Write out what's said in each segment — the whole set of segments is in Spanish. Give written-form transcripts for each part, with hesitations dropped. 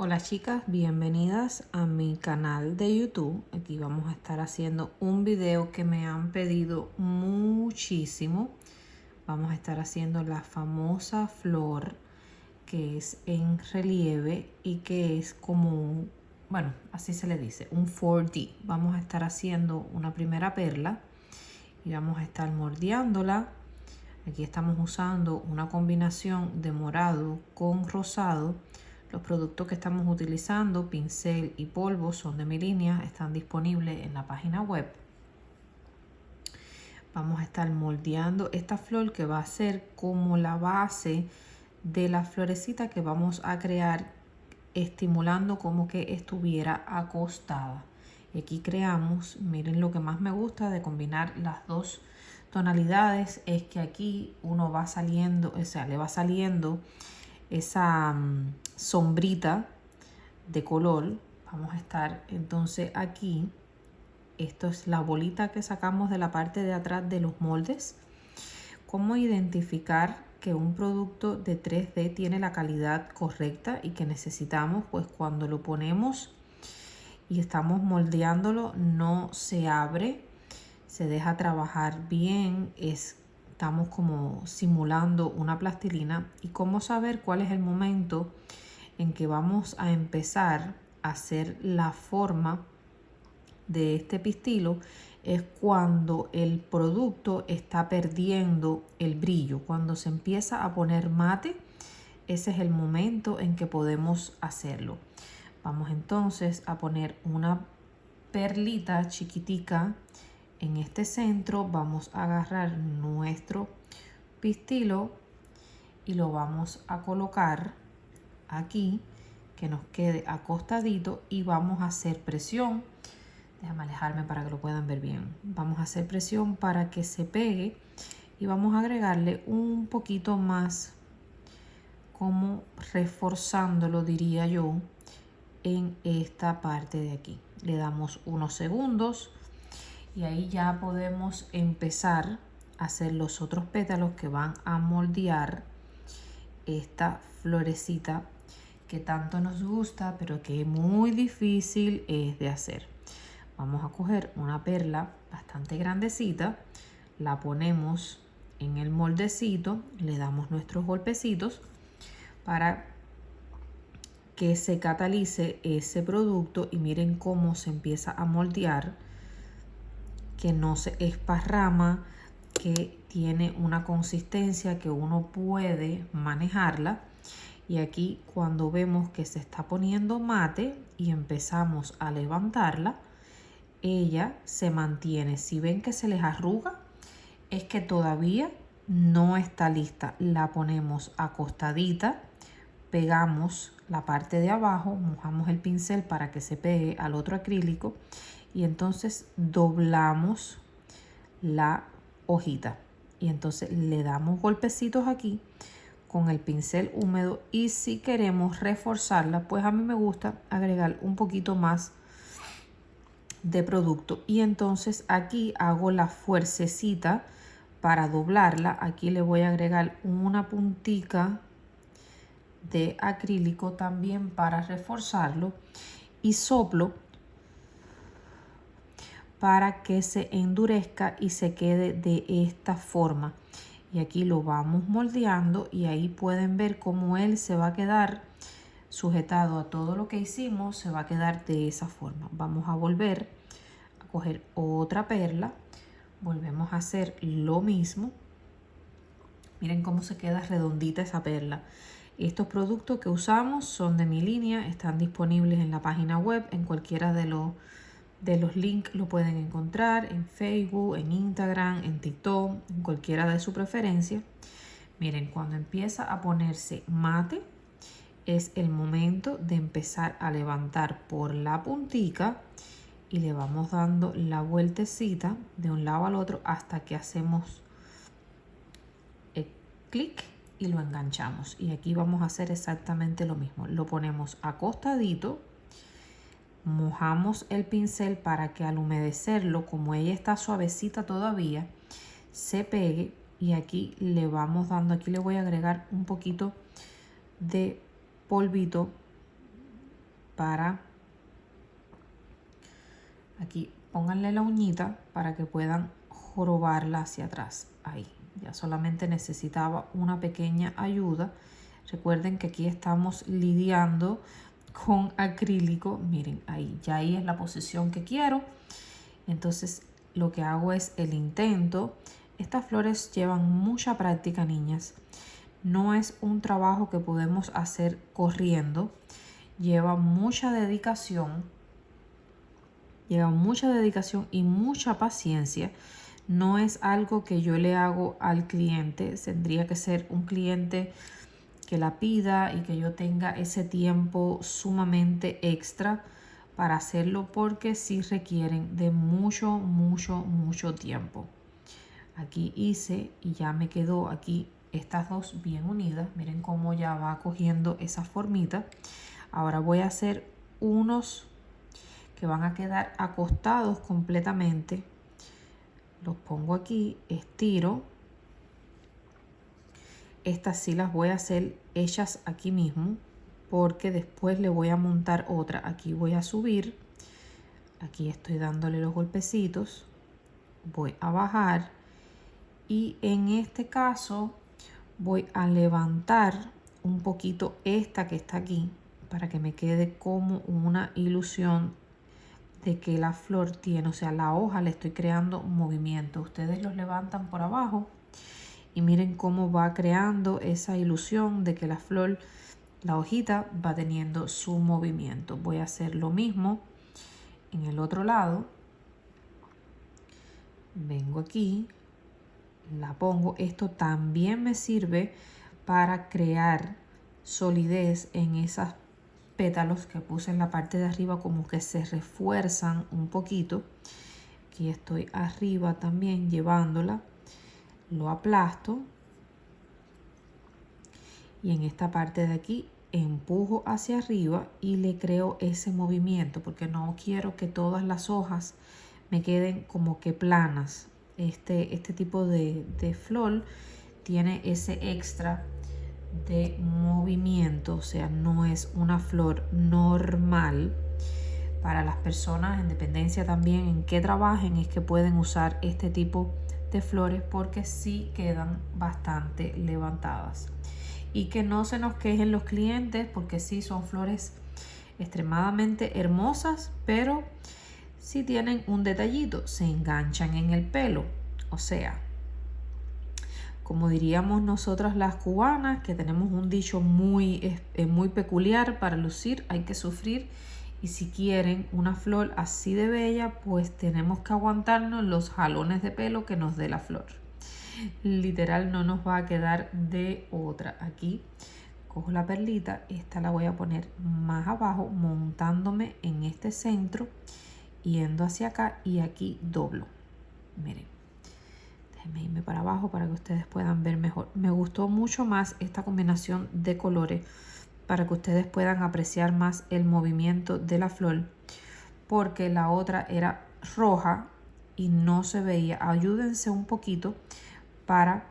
Hola chicas, bienvenidas a mi canal de YouTube. Aquí vamos a estar haciendo un video que me han pedido muchísimo. Vamos a estar haciendo la famosa flor que es en relieve y que es como bueno, así se le dice, un 4D. Vamos a estar haciendo una primera perla y vamos a estar moldeándola. Aquí estamos usando una combinación de morado con rosado. Los productos que estamos utilizando, pincel y polvo, son de mi línea, están disponibles en la página web. Vamos a estar moldeando esta flor que va a ser como la base de la florecita que vamos a crear, estimulando como que estuviera acostada. Y aquí creamos, miren, lo que más me gusta de combinar las dos tonalidades es que aquí uno va saliendo, o sea, le va saliendo esa sombrita de color. Vamos a estar entonces aquí, esto es la bolita que sacamos de la parte de atrás de los moldes. Cómo identificar que un producto de 3D tiene la calidad correcta y que necesitamos, pues cuando lo ponemos y estamos moldeándolo no se abre, se deja trabajar bien, estamos como simulando una plastilina. Y cómo saber cuál es el momento en que vamos a empezar a hacer la forma de este pistilo es cuando el producto está perdiendo el brillo, cuando se empieza a poner mate. Ese es el momento en que podemos hacerlo. Vamos entonces a poner una perlita chiquitica en este centro. Vamos a agarrar nuestro pistilo y lo vamos a colocar aquí, que nos quede acostadito, y vamos a hacer presión. Déjame alejarme para que lo puedan ver bien. Vamos a hacer presión para que se pegue y vamos a agregarle un poquito más, como reforzándolo, diría yo, en esta parte de aquí. Le damos unos segundos y ahí ya podemos empezar a hacer los otros pétalos que van a moldear esta florecita que tanto nos gusta, pero que muy difícil es de hacer. Vamos a coger una perla bastante grandecita, la ponemos en el moldecito, le damos nuestros golpecitos para que se catalice ese producto y miren cómo se empieza a moldear, que no se esparrama, que tiene una consistencia que uno puede manejarla. Y aquí, cuando vemos que se está poniendo mate y empezamos a levantarla, ella se mantiene. Si ven que se les arruga, es que todavía no está lista. La ponemos acostadita, pegamos la parte de abajo, mojamos el pincel para que se pegue al otro acrílico y entonces doblamos la hojita y entonces le damos golpecitos aquí con el pincel húmedo. Y si queremos reforzarla, pues a mí me gusta agregar un poquito más de producto y entonces aquí hago la fuercecita para doblarla. Aquí le voy a agregar una puntica de acrílico también para reforzarlo y soplo para que se endurezca y se quede de esta forma. Y aquí lo vamos moldeando y ahí pueden ver cómo él se va a quedar sujetado a todo lo que hicimos, se va a quedar de esa forma. Vamos a volver a coger otra perla, volvemos a hacer lo mismo. Miren cómo se queda redondita esa perla. Estos productos que usamos son de mi línea, están disponibles en la página web, en cualquiera de los links lo pueden encontrar, en Facebook, en Instagram, en TikTok, en cualquiera de su preferencia. Miren, cuando empieza a ponerse mate, es el momento de empezar a levantar por la puntica y le vamos dando la vueltecita de un lado al otro hasta que hacemos el clic y lo enganchamos. Y aquí vamos a hacer exactamente lo mismo. Lo ponemos acostadito, mojamos el pincel para que al humedecerlo, como ella está suavecita todavía, se pegue. Y aquí le vamos dando, aquí le voy a agregar un poquito de polvito para, aquí pónganle la uñita para que puedan jorobarla hacia atrás. Ahí, ya solamente necesitaba una pequeña ayuda. Recuerden que aquí estamos lidiando con acrílico. Miren, ahí es la posición que quiero. Entonces lo que hago es el intento. Estas flores llevan mucha práctica, niñas. No es un trabajo que podemos hacer corriendo. Lleva mucha dedicación. Lleva mucha dedicación y mucha paciencia. No es algo que yo le hago al cliente. Tendría que ser un cliente que la pida y que yo tenga ese tiempo sumamente extra para hacerlo, porque sí requieren de mucho tiempo. Aquí hice y ya me quedó aquí estas dos bien unidas. Miren cómo ya va cogiendo esa formita. Ahora voy a hacer unos que van a quedar acostados completamente. Los pongo aquí, estiro. Estas sí las voy a hacer hechas aquí mismo, porque después le voy a montar otra. Aquí voy a subir, aquí estoy dándole los golpecitos, voy a bajar y en este caso voy a levantar un poquito esta que está aquí para que me quede como una ilusión de que la flor tiene, o sea, la hoja le estoy creando movimiento. Ustedes los levantan por abajo y miren cómo va creando esa ilusión de que la flor, la hojita, va teniendo su movimiento. Voy a hacer lo mismo en el otro lado. Vengo aquí, la pongo. Esto también me sirve para crear solidez en esos pétalos que puse en la parte de arriba, como que se refuerzan un poquito. Aquí estoy arriba también llevándola. Lo aplasto y en esta parte de aquí empujo hacia arriba y le creo ese movimiento, porque no quiero que todas las hojas me queden como que planas. Este tipo de flor tiene ese extra de movimiento, o sea, no es una flor normal. Para las personas, en dependencia también en qué trabajen, es que pueden usar este tipo de flores, porque sí quedan bastante levantadas. Y que no se nos quejen los clientes, porque sí son flores extremadamente hermosas, pero si tienen un detallito, se enganchan en el pelo. O sea, como diríamos nosotras las cubanas, que tenemos un dicho muy peculiar: para lucir hay que sufrir. Y si quieren una flor así de bella, pues tenemos que aguantarnos los jalones de pelo que nos dé la flor. Literal, no nos va a quedar de otra. Aquí cojo la perlita, esta la voy a poner más abajo, montándome en este centro, yendo hacia acá, y aquí doblo. Miren, déjenme irme para abajo para que ustedes puedan ver mejor. Me gustó mucho más esta combinación de colores, para que ustedes puedan apreciar más el movimiento de la flor, porque la otra era roja y no se veía. Ayúdense un poquito para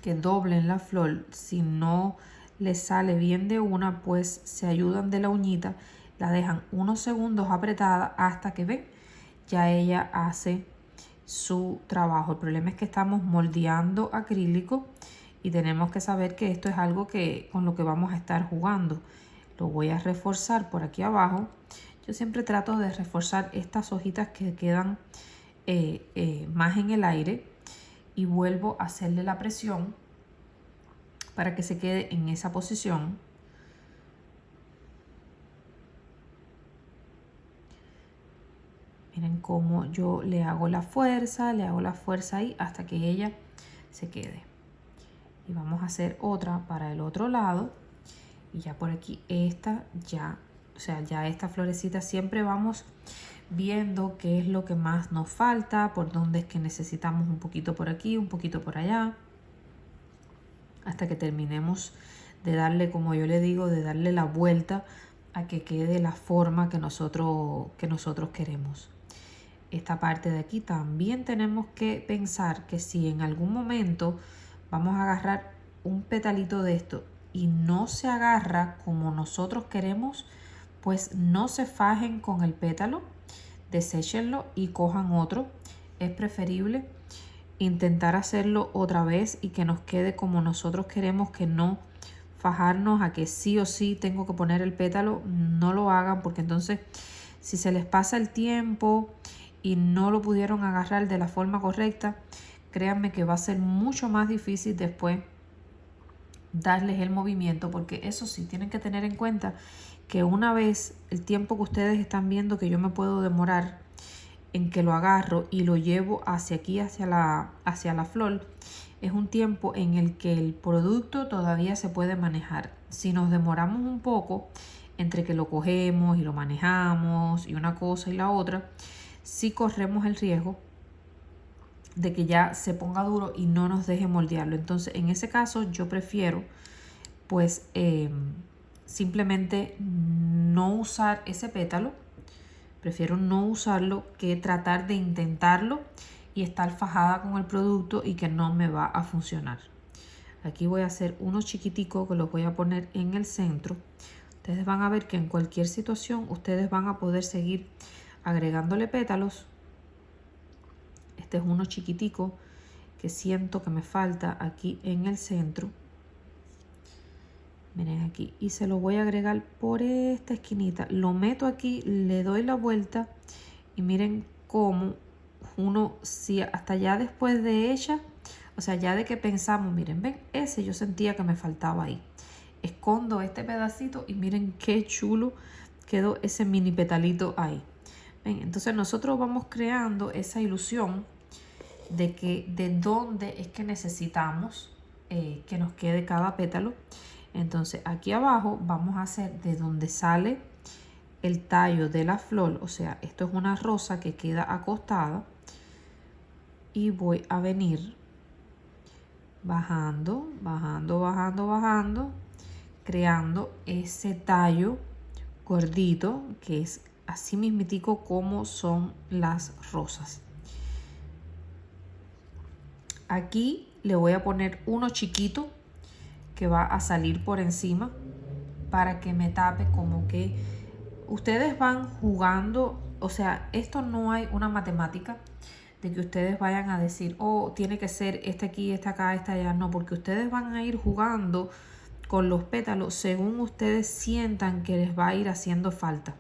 que doblen la flor. Si no les sale bien de una, pues se ayudan de la uñita, la dejan unos segundos apretada hasta que ven, ya ella hace su trabajo. El problema es que estamos moldeando acrílico y tenemos que saber que esto es algo con lo que vamos a estar jugando. Lo voy a reforzar por aquí abajo. Yo siempre trato de reforzar estas hojitas que quedan más en el aire, y vuelvo a hacerle la presión para que se quede en esa posición. Miren cómo yo le hago la fuerza ahí hasta que ella se quede. Y vamos a hacer otra para el otro lado. Y ya por aquí esta ya, o sea, ya esta florecita siempre vamos viendo qué es lo que más nos falta, por dónde es que necesitamos un poquito por aquí, un poquito por allá, hasta que terminemos de darle, como yo le digo, de darle la vuelta a que quede la forma que nosotros queremos. Esta parte de aquí también tenemos que pensar que si en algún momento vamos a agarrar un petalito de esto y no se agarra como nosotros queremos, pues no se fajen con el pétalo, deséchenlo y cojan otro. Es preferible intentar hacerlo otra vez y que nos quede como nosotros queremos, que no fajarnos a que sí o sí tengo que poner el pétalo. No lo hagan, porque entonces si se les pasa el tiempo y no lo pudieron agarrar de la forma correcta, créanme que va a ser mucho más difícil después darles el movimiento, porque eso sí, tienen que tener en cuenta que una vez el tiempo que ustedes están viendo que yo me puedo demorar en que lo agarro y lo llevo hacia aquí, hacia la flor, es un tiempo en el que el producto todavía se puede manejar. Si nos demoramos un poco entre que lo cogemos y lo manejamos y una cosa y la otra, sí corremos el riesgo de que ya se ponga duro y no nos deje moldearlo. Entonces, en ese caso, yo prefiero pues simplemente no usar ese pétalo. Prefiero no usarlo que tratar de intentarlo y estar fajada con el producto y que no me va a funcionar. Aquí voy a hacer uno chiquitico que los voy a poner en el centro. Ustedes van a ver que en cualquier situación ustedes van a poder seguir agregándole pétalos. Este es uno chiquitico que siento que me falta aquí en el centro. Miren aquí, y se lo voy a agregar por esta esquinita. Lo meto aquí, le doy la vuelta y miren cómo uno, si hasta ya después de ella, o sea, ya de que pensamos, miren, ven, ese yo sentía que me faltaba ahí. Escondo este pedacito y miren qué chulo quedó ese mini petalito ahí. Ven, entonces nosotros vamos creando esa ilusión de que de dónde es que necesitamos que nos quede cada pétalo. Entonces aquí abajo vamos a hacer de donde sale el tallo de la flor, o sea, esto es una rosa que queda acostada, y voy a venir bajando, bajando, bajando, bajando, creando ese tallo gordito que es así mismitico como son las rosas. Aquí le voy a poner uno chiquito que va a salir por encima para que me tape, como que ustedes van jugando. O sea, esto no hay una matemática de que ustedes vayan a decir, oh, tiene que ser este aquí, este acá, este allá. No, porque ustedes van a ir jugando con los pétalos según ustedes sientan que les va a ir haciendo falta.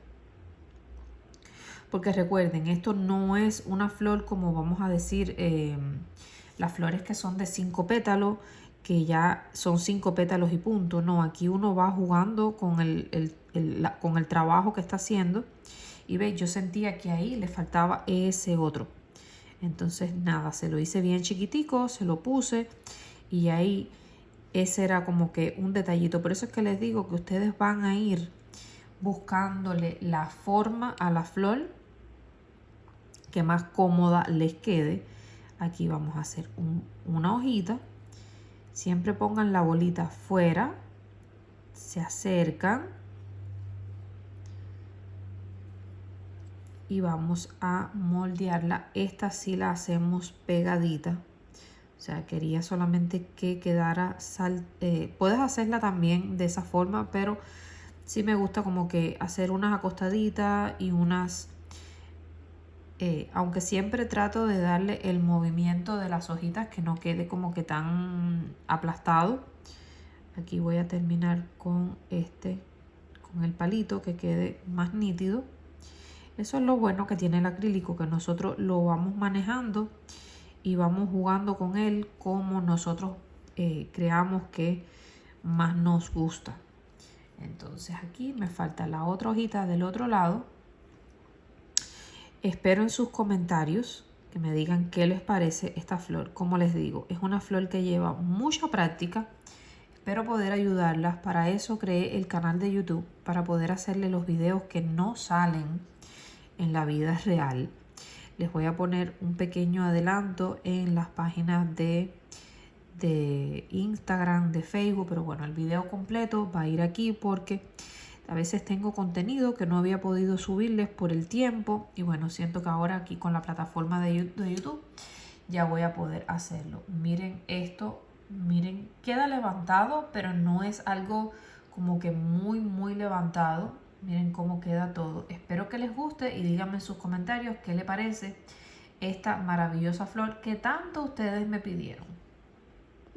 Porque recuerden, esto no es una flor como vamos a decir, las flores que son de 5 pétalos, que ya son 5 pétalos y punto. No, aquí uno va jugando con con el trabajo que está haciendo. Y veis, yo sentía que ahí le faltaba ese otro. Entonces nada, se lo hice bien chiquitico, se lo puse y ahí ese era como que un detallito. Por eso es que les digo que ustedes van a ir buscándole la forma a la flor que más cómoda les quede. Aquí vamos a hacer una hojita. Siempre pongan la bolita fuera, se acercan y vamos a moldearla. Esta sí la hacemos pegadita, o sea, quería solamente que quedara puedes hacerla también de esa forma, pero sí me gusta como que hacer unas acostaditas y unas aunque siempre trato de darle el movimiento de las hojitas, que no quede como que tan aplastado. Aquí voy a terminar con con el palito, que quede más nítido. Eso es lo bueno que tiene el acrílico, que nosotros lo vamos manejando y vamos jugando con él como nosotros creamos que más nos gusta. Entonces aquí me falta la otra hojita del otro lado. Espero en sus comentarios que me digan qué les parece esta flor. Como les digo, es una flor que lleva mucha práctica. Espero poder ayudarlas. Para eso creé el canal de YouTube, para poder hacerle los videos que no salen en la vida real. Les voy a poner un pequeño adelanto en las páginas de Instagram, de Facebook, pero bueno, el video completo va a ir aquí porque a veces tengo contenido que no había podido subirles por el tiempo y bueno, siento que ahora aquí con la plataforma de YouTube ya voy a poder hacerlo. Miren esto, miren, queda levantado, pero no es algo como que muy levantado. Miren cómo queda todo. Espero que les guste y díganme en sus comentarios qué les parece esta maravillosa flor que tanto ustedes me pidieron.